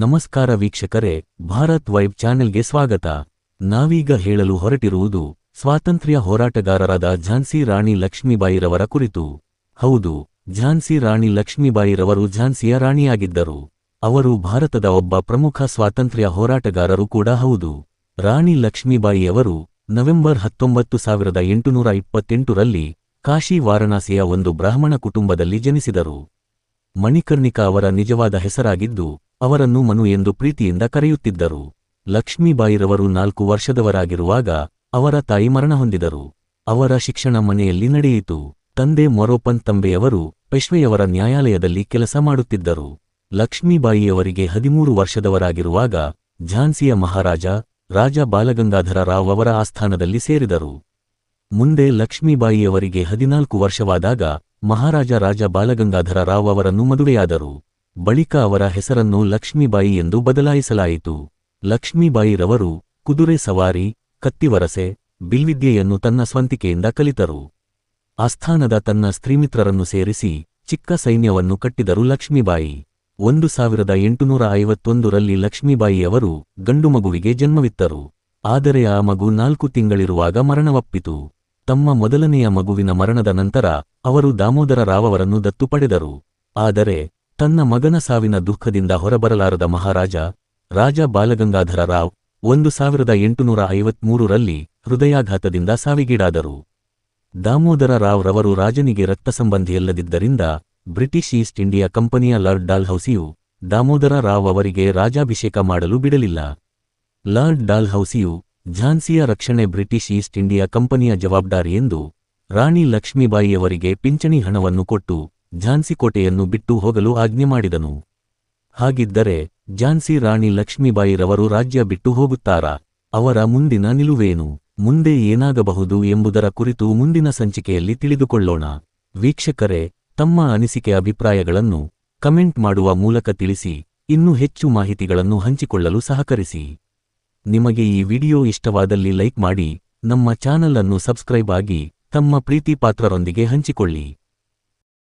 ನಮಸ್ಕಾರ ವೀಕ್ಷಕರೇ, ಭಾರತ್ ವೈಬ್ ಚಾನೆಲ್ಗೆ ಸ್ವಾಗತ. ನಾವೀಗ ಹೇಳಲು ಹೊರಟಿರುವುದು ಸ್ವಾತಂತ್ರ್ಯ ಹೋರಾಟಗಾರರಾದ ಝಾನ್ಸಿ ರಾಣಿ ಲಕ್ಷ್ಮೀಬಾಯಿರವರ ಕುರಿತು. ಹೌದು, ಝಾನ್ಸಿ ರಾಣಿ ಲಕ್ಷ್ಮೀಬಾಯಿರವರು ಝಾನ್ಸಿಯ ರಾಣಿಯಾಗಿದ್ದರು. ಅವರು ಭಾರತದ ಒಬ್ಬ ಪ್ರಮುಖ ಸ್ವಾತಂತ್ರ್ಯ ಹೋರಾಟಗಾರರು ಕೂಡ ಹೌದು. ರಾಣಿ ಲಕ್ಷ್ಮೀಬಾಯಿಯವರು ನವೆಂಬರ್ 19, 1828ರಲ್ಲಿ ಕಾಶಿ ವಾರಣಾಸಿಯ ಒಂದು ಬ್ರಾಹ್ಮಣ ಕುಟುಂಬದಲ್ಲಿ ಜನಿಸಿದರು. ಮಣಿಕರ್ಣಿಕಾ ಅವರ ನಿಜವಾದ ಹೆಸರಾಗಿದ್ದು ಅವರನ್ನು ಮನು ಎಂದು ಪ್ರೀತಿಯಿಂದ ಕರೆಯುತ್ತಿದ್ದರು. ಲಕ್ಷ್ಮೀಬಾಯಿರವರು 4 ವರ್ಷದವರಾಗಿರುವಾಗ ಅವರ ತಾಯಿ ಮರಣ ಹೊಂದಿದರು. ಅವರ ಶಿಕ್ಷಣ ಮನೆಯಲ್ಲಿ ನಡೆಯಿತು. ತಂದೆ ಮೊರೋಪಂತ್ ತಂಬೆಯವರು ಪೇಶ್ವೆಯವರ ನ್ಯಾಯಾಲಯದಲ್ಲಿ ಕೆಲಸ ಮಾಡುತ್ತಿದ್ದರು. ಲಕ್ಷ್ಮೀಬಾಯಿಯವರಿಗೆ 13 ವರ್ಷದವರಾಗಿರುವಾಗ ಝಾನ್ಸಿಯ ಮಹಾರಾಜ ರಾಜ ಬಾಲಗಂಗಾಧರ ರಾವ್ ಅವರ ಆಸ್ಥಾನದಲ್ಲಿ ಸೇರಿದರು. ಮುಂದೆ ಲಕ್ಷ್ಮೀಬಾಯಿಯವರಿಗೆ 14 ವರ್ಷವಾದಾಗ ಮಹಾರಾಜ ರಾಜ ಬಾಲಗಂಗಾಧರ ರಾವ್ ಅವರನ್ನು ಮದುವೆಯಾದರು. ಬಳಿಕ ಅವರ ಹೆಸರನ್ನು ಲಕ್ಷ್ಮೀಬಾಯಿ ಎಂದು ಬದಲಾಯಿಸಲಾಯಿತು. ಲಕ್ಷ್ಮೀಬಾಯಿರವರು ಕುದುರೆ ಸವಾರಿ, ಕತ್ತಿವರಸೆ, ಬಿಲ್ವಿದ್ಯೆಯನ್ನು ತನ್ನ ಸ್ವಂತಿಕೆಯಿಂದ ಕಲಿತರು. ಆಸ್ಥಾನದ ತನ್ನ ಸ್ತ್ರೀಮಿತ್ರರನ್ನು ಸೇರಿಸಿ ಚಿಕ್ಕ ಸೈನ್ಯವನ್ನು ಕಟ್ಟಿದರು ಲಕ್ಷ್ಮೀಬಾಯಿ. 1851ರಲ್ಲಿ ಲಕ್ಷ್ಮೀಬಾಯಿಯವರು ಗಂಡು ಮಗುವಿಗೆ ಜನ್ಮವಿತ್ತರು. ಆದರೆ ಆ ಮಗು 4 ತಿಂಗಳಿರುವಾಗ ಮರಣವಪ್ಪಿತು. ತಮ್ಮ ಮೊದಲನೆಯ ಮಗುವಿನ ಮರಣದ ನಂತರ ಅವರು ದಾಮೋದರ ರಾವ್ ಅವರನ್ನು ದತ್ತು ಪಡೆದರು. ಆದರೆ ತನ್ನ ಮಗನ ಸಾವಿನ ದುಃಖದಿಂದ ಹೊರಬರಲಾರದ ಮಹಾರಾಜ ರಾಜ ಬಾಲಗಂಗಾಧರ ರಾವ್ 1853ರಲ್ಲಿ ಹೃದಯಾಘಾತದಿಂದ ಸಾವಿಗೀಡಾದರು. ದಾಮೋದರ ರಾವ್ ರವರು ರಾಜನಿಗೆ ರಕ್ತಸಂಬಂಧಿಯಲ್ಲದಿದ್ದರಿಂದ ಬ್ರಿಟಿಷ್ ಈಸ್ಟ್ ಇಂಡಿಯಾ ಕಂಪನಿಯ ಲಾರ್ಡ್ ಡಾಲ್ಹೌಸಿಯು ದಾಮೋದರ ರಾವ್ ಅವರಿಗೆ ರಾಜಾಭಿಷೇಕ ಮಾಡಲು ಬಿಡಲಿಲ್ಲ. ಲಾರ್ಡ್ ಡಾಲ್ಹೌಸಿಯು ಝಾನ್ಸಿಯ ರಕ್ಷಣೆ ಬ್ರಿಟಿಷ್ ಈಸ್ಟ್ ಇಂಡಿಯಾ ಕಂಪನಿಯ ಜವಾಬ್ದಾರಿ ಎಂದು ರಾಣಿ ಲಕ್ಷ್ಮೀಬಾಯಿಯವರಿಗೆ ಪಿಂಚಣಿ ಹಣವನ್ನು ಕೊಟ್ಟು ಝಾನ್ಸಿ ಕೋಟೆಯನ್ನು ಬಿಟ್ಟು ಹೋಗಲು ಆಜ್ಞೆ ಮಾಡಿದನು. ಹಾಗಿದ್ದರೆ ಝಾನ್ಸಿ ರಾಣಿ ಲಕ್ಷ್ಮೀಬಾಯಿರವರು ರಾಜ್ಯ ಬಿಟ್ಟು ಹೋಗುತ್ತಾರಾ? ಅವರ ಮುಂದಿನ ನಿಲುವೇನು? ಮುಂದೆ ಏನಾಗಬಹುದು ಎಂಬುದರ ಕುರಿತು ಮುಂದಿನ ಸಂಚಿಕೆಯಲ್ಲಿ ತಿಳಿದುಕೊಳ್ಳೋಣ. ವೀಕ್ಷಕರೇ, ತಮ್ಮ ಅನಿಸಿಕೆ ಅಭಿಪ್ರಾಯಗಳನ್ನು ಕಮೆಂಟ್ ಮಾಡುವ ಮೂಲಕ ತಿಳಿಸಿ. ಇನ್ನೂ ಹೆಚ್ಚು ಮಾಹಿತಿಗಳನ್ನು ಹಂಚಿಕೊಳ್ಳಲು ಸಹಕರಿಸಿ. ನಿಮಗೆ ಈ ವಿಡಿಯೋ ಇಷ್ಟವಾದಲ್ಲಿ ಲೈಕ್ ಮಾಡಿ, ನಮ್ಮ ಚಾನಲ್ ಅನ್ನು ಸಬ್ಸ್ಕ್ರೈಬ್ ಆಗಿ ತಮ್ಮ ಪ್ರೀತಿ ಪಾತ್ರರೊಂದಿಗೆ ಹಂಚಿಕೊಳ್ಳಿ.